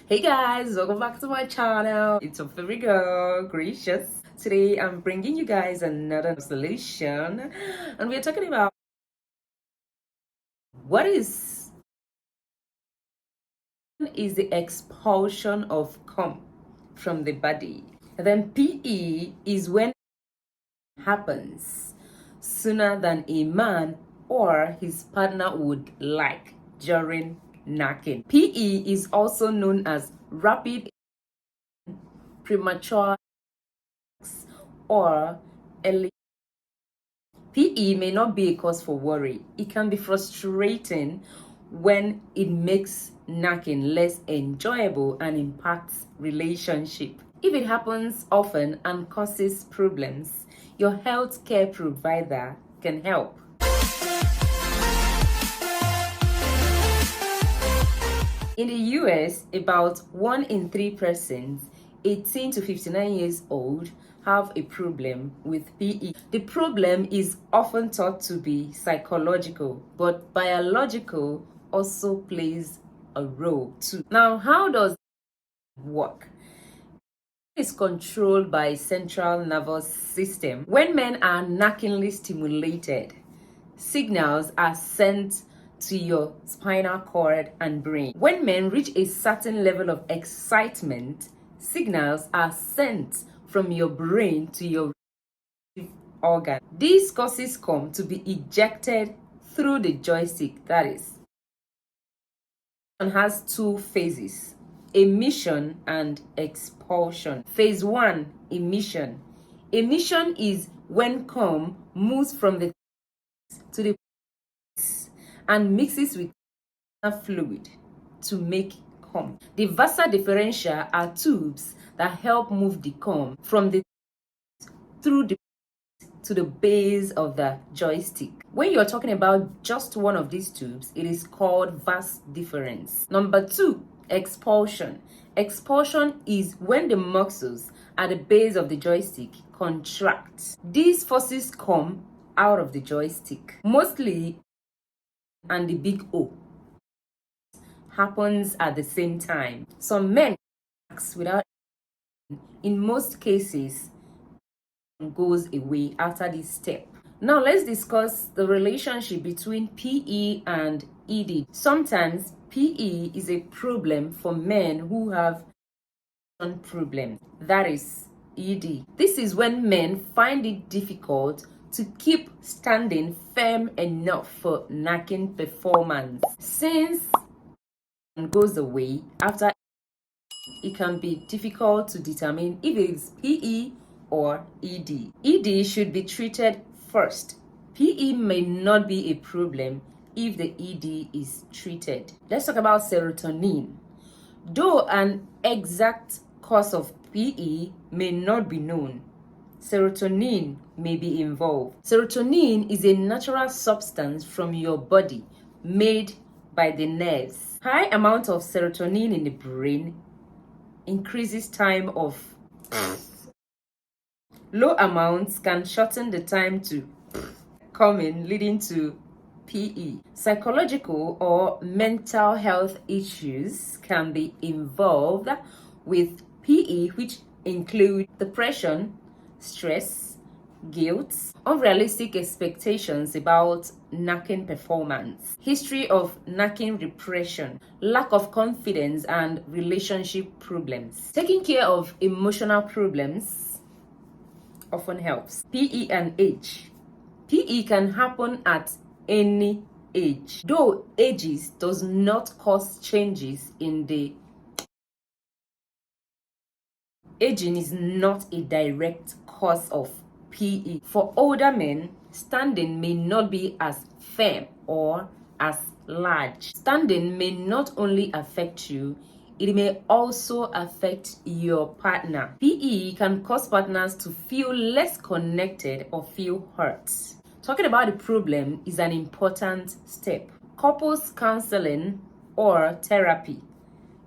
Hey guys, welcome back to my channel. It's your favorite girl, Gracious. Today I'm bringing you guys another solution, and we're talking about what is the expulsion of cum from the body. And then PE is when it happens sooner than a man or his partner would like during knacking. PE is also known as rapid premature or early. PE may not be a cause for worry. It can be frustrating when it makes knacking less enjoyable and impacts relationship. If it happens often and causes problems, your healthcare provider can help. In the US, about 1 in 3 persons 18 to 59 years old have a problem with PE. The problem is often thought to be psychological, but biological also plays a role too. Now, how does it work? It is controlled by central nervous system. When men are knockingly stimulated, signals are sent to your spinal cord and brain. When men reach a certain level of excitement, signals are sent from your brain to your organ. These causes cum to be ejected through the joystick, that is. It has two phases: emission and expulsion. Phase 1, emission. Emission is when cum moves from the to the and mixes with fluid to make cum. The vasa differentia are tubes that help move the cum from the through the to the base of the joystick. When you're talking about just one of these tubes, it is called vas deferens. Number 2, expulsion. Expulsion is when the muscles at the base of the joystick contract. These forces come out of the joystick. Mostly, and the big O happens at the same time. Some men without, in most cases, goes away after this step. Now let's discuss the relationship between PE and ED. Sometimes PE is a problem for men who have problem, that is ED. This is when men find it difficult to keep standing firm enough for knacking performance. Since it goes away after, it can be difficult to determine if it is PE or ED. ED should be treated first. PE may not be a problem if the ED is treated. Let's talk about serotonin. Though an exact cause of PE may not be known, serotonin may be involved. Serotonin is a natural substance from your body made by the nerves. High amount of serotonin in the brain increases time of low amounts can shorten the time to coming, leading to PE. Psychological or mental health issues can be involved with PE, which include depression, stress, guilt, unrealistic expectations about knacking performance, history of knacking repression, lack of confidence, and relationship problems. Taking care of emotional problems often helps. PE and age. PE can happen at any age, though ages does not cause changes in the aging is not a direct cause of PE. For older men, standing may not be as firm or as large. Standing may not only affect you, it may also affect your partner. PE can cause partners to feel less connected or feel hurt. Talking about the problem is an important step. Couples counseling or therapy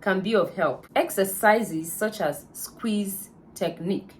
can be of help. Exercises such as squeeze technique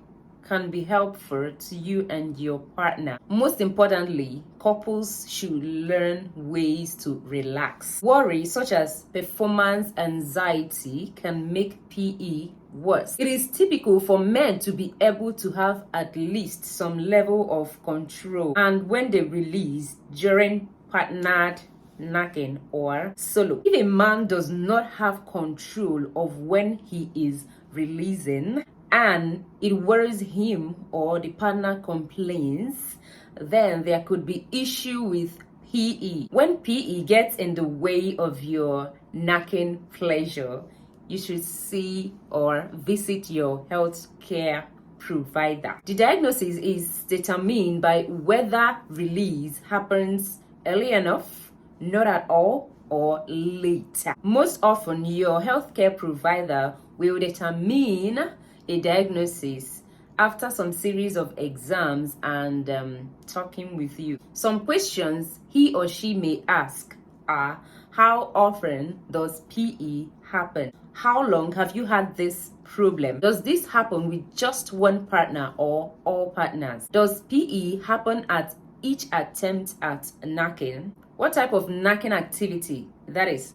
can be helpful to you and your partner. Most importantly, couples should learn ways to relax. Worry, such as performance anxiety, can make PE worse. It is typical for men to be able to have at least some level of control, and when they release during partnered knacking or solo. If a man does not have control of when he is releasing and it worries him or the partner complains, then there could be issue with PE. When PE gets in the way of your knacking pleasure, you should see or visit your health care provider. The diagnosis is determined by whether release happens early enough, not at all, or later. Most often, your healthcare provider will determine a diagnosis after some series of exams and talking with you. Some questions he or she may ask are: how often does PE happen? How long have you had this problem? Does this happen with just one partner or all partners? Does PE happen at each attempt at knacking? What type of knacking activity, that is,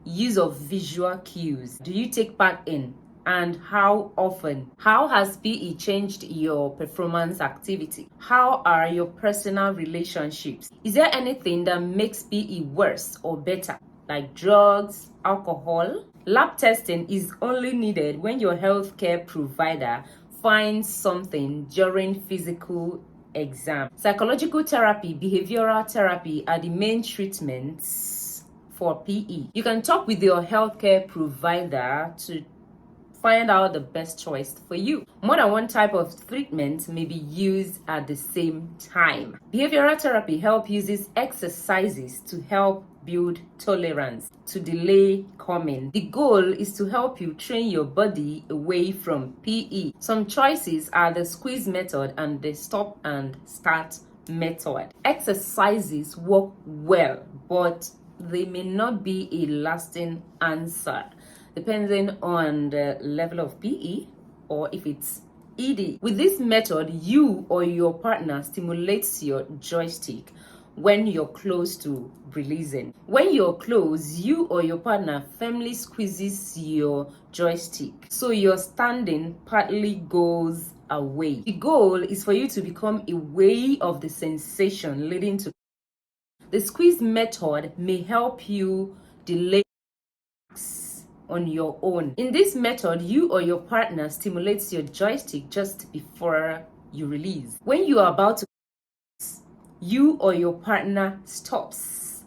use of visual cues, do you take part in, and how often? How has PE changed your performance activity? How are your personal relationships? Is there anything that makes PE worse or better, like drugs, alcohol? Lab testing is only needed when your healthcare provider finds something during physical exam. Psychological therapy, behavioral therapy are the main treatments for PE. You can talk with your healthcare provider to find out the best choice for you. More than one type of treatment may be used at the same time. Behavioral therapy uses exercises to help build tolerance to delay coming. The goal is to help you train your body away from PE. Some choices are the squeeze method and the stop and start method. Exercises work well, but they may not be a lasting answer, depending on the level of PE or if it's ED. With this method, you or your partner stimulates your joystick when you're close to releasing. When you're close, you or your partner firmly squeezes your joystick, so your standing partly goes away. The goal is for you to become aware of the sensation leading to. The squeeze method may help you delay on your own. In this method, you or your partner stimulates your joystick just before you release. When you are about to, you or your partner stops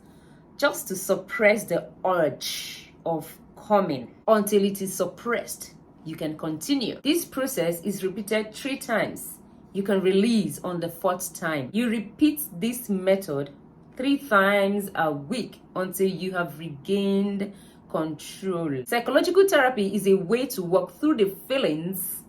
just to suppress the urge of coming. Until it is suppressed, you can continue. This process is repeated 3 times. You can release on the 4th time. You repeat this method 3 times a week until you have regained control. Psychological therapy is a way to work through the feelings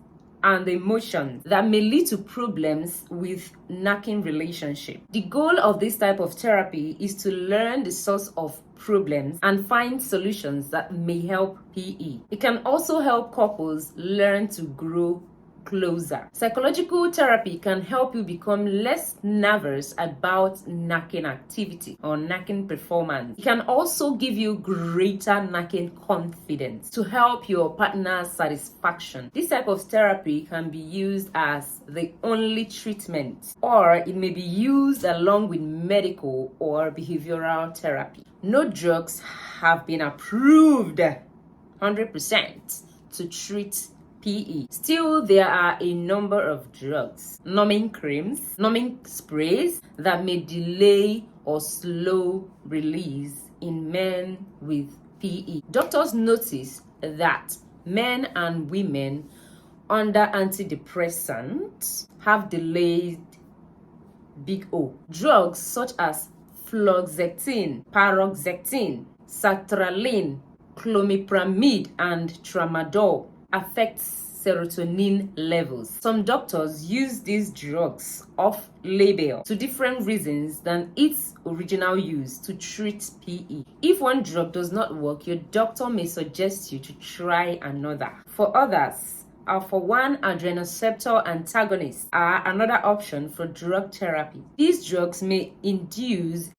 and the emotions that may lead to problems with knacking relationship. The goal of this type of therapy is to learn the source of problems and find solutions that may help PE. It can also help couples learn to grow closer. Psychological therapy can help you become less nervous about knacking activity or knacking performance. It can also give you greater knacking confidence to help your partner's satisfaction. This type of therapy can be used as the only treatment, or it may be used along with medical or behavioral therapy. No drugs have been approved 100% to treat PE. Still, there are a number of drugs, numbing creams, numbing sprays that may delay or slow release in men with PE. Doctors notice that men and women under antidepressants have delayed big O. Drugs such as fluoxetine, paroxetine, sertraline, clomipramide, and tramadol affects serotonin levels. Some doctors use these drugs off-label to different reasons than its original use to treat PE. If one drug does not work, your doctor may suggest you to try another. For others, alpha-1 adrenoceptor antagonists are another option for drug therapy. These drugs may induce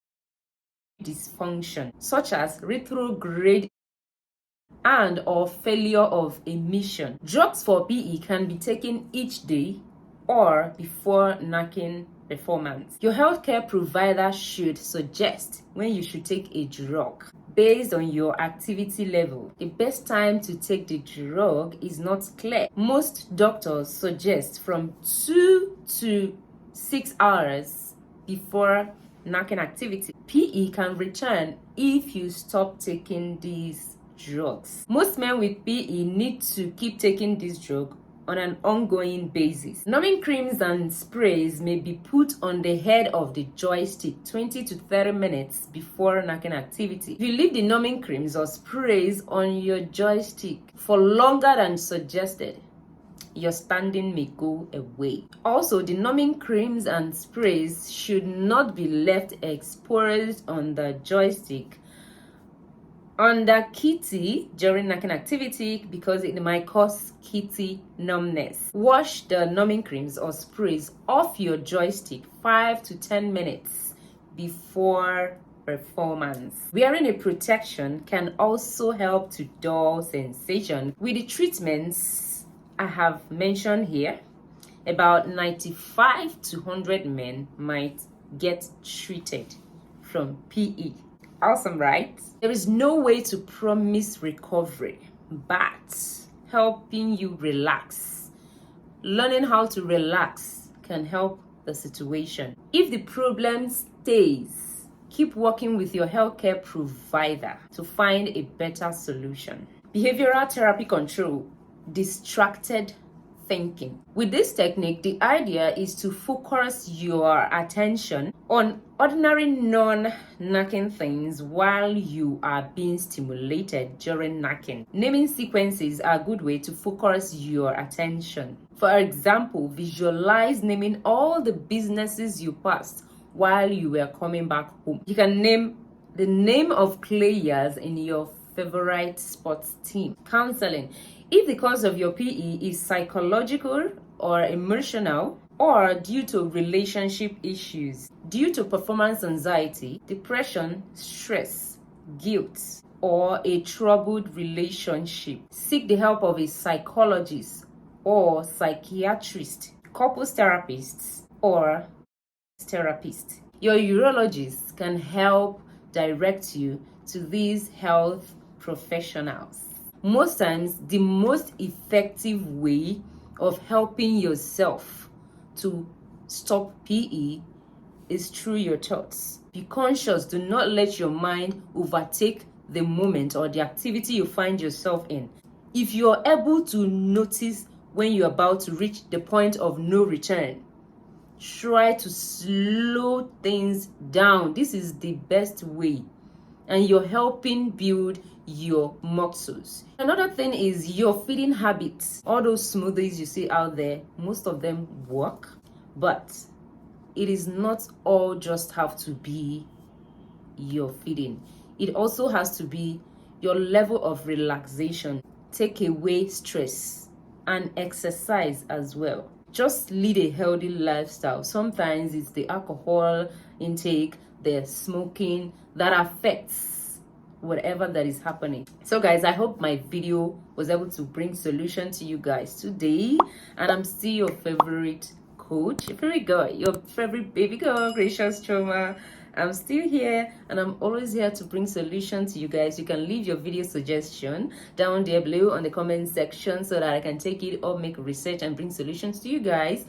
dysfunction, such as retrograde and or failure of emission. Drugs for PE can be taken each day or before knacking performance. Your healthcare provider should suggest when you should take a drug based on your activity level. The best time to take the drug is not clear. Most doctors suggest from 2 to 6 hours before knacking activity. PE can return if you stop taking these drugs. Most men with PE need to keep taking this drug on an ongoing basis. Numbing creams and sprays may be put on the head of the joystick 20 to 30 minutes before knacking activity. If you leave the numbing creams or sprays on your joystick for longer than suggested, your standing may go away. Also, the numbing creams and sprays should not be left exposed on the joystick under kitty during knacking activity because it might cause kitty numbness. Wash the numbing creams or sprays off your joystick 5 to 10 minutes before performance. Wearing a protection can also help to dull sensation. With the treatments I have mentioned here, about 95 to 100 men might get treated from PE. Awesome, right? There is no way to promise recovery, but helping you relax. Learning how to relax can help the situation. If the problem stays, keep working with your healthcare provider to find a better solution. Behavioral therapy control, distracted thinking. With this technique, the idea is to focus your attention on ordinary non-knacking things while you are being stimulated during knacking. Naming sequences are a good way to focus your attention. For example, visualize naming all the businesses you passed while you were coming back home. You can name the name of players in your favorite sports team. Counseling. If the cause of your PE is psychological or emotional, or due to relationship issues, due to performance anxiety, depression, stress, guilt, or a troubled relationship, seek the help of a psychologist or psychiatrist, couples therapists, or therapist. Your urologist can help direct you to these health professionals. Most times, the most effective way of helping yourself to stop PE is through your thoughts. Be conscious. Do not let your mind overtake the moment or the activity you find yourself in. If you're able to notice when you're about to reach the point of no return, try to slow things down. This is the best way, and you're helping build your muscles. Another thing is your feeding habits. All those smoothies you see out there, most of them work, but it is not all just have to be your feeding. It also has to be your level of relaxation. Take away stress and exercise as well. Just lead a healthy lifestyle. Sometimes it's the alcohol intake, the smoking that affects whatever that is happening. So guys, I hope my video was able to bring solution to you guys today, and I'm still your favorite coach, your favorite girl, your favorite baby girl, Gracious Chioma. I'm still here, and I'm always here to bring solution to you guys. You can leave your video suggestion down there below on the comment section so that I can take it up, make research, and bring solutions to you guys.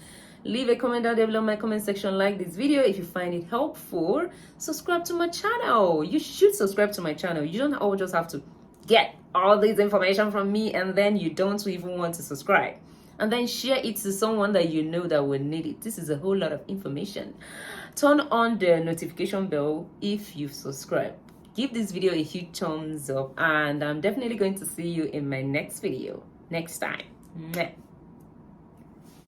Leave a comment down there below in my comment section. Like this video if you find it helpful. Subscribe to my channel. You should subscribe to my channel. You don't always just have to get all this information from me and then you don't even want to subscribe. And then share it to someone that you know that will need it. This is a whole lot of information. Turn on the notification bell if you've subscribed. Give this video a huge thumbs up, and I'm definitely going to see you in my next video next time. Mwah.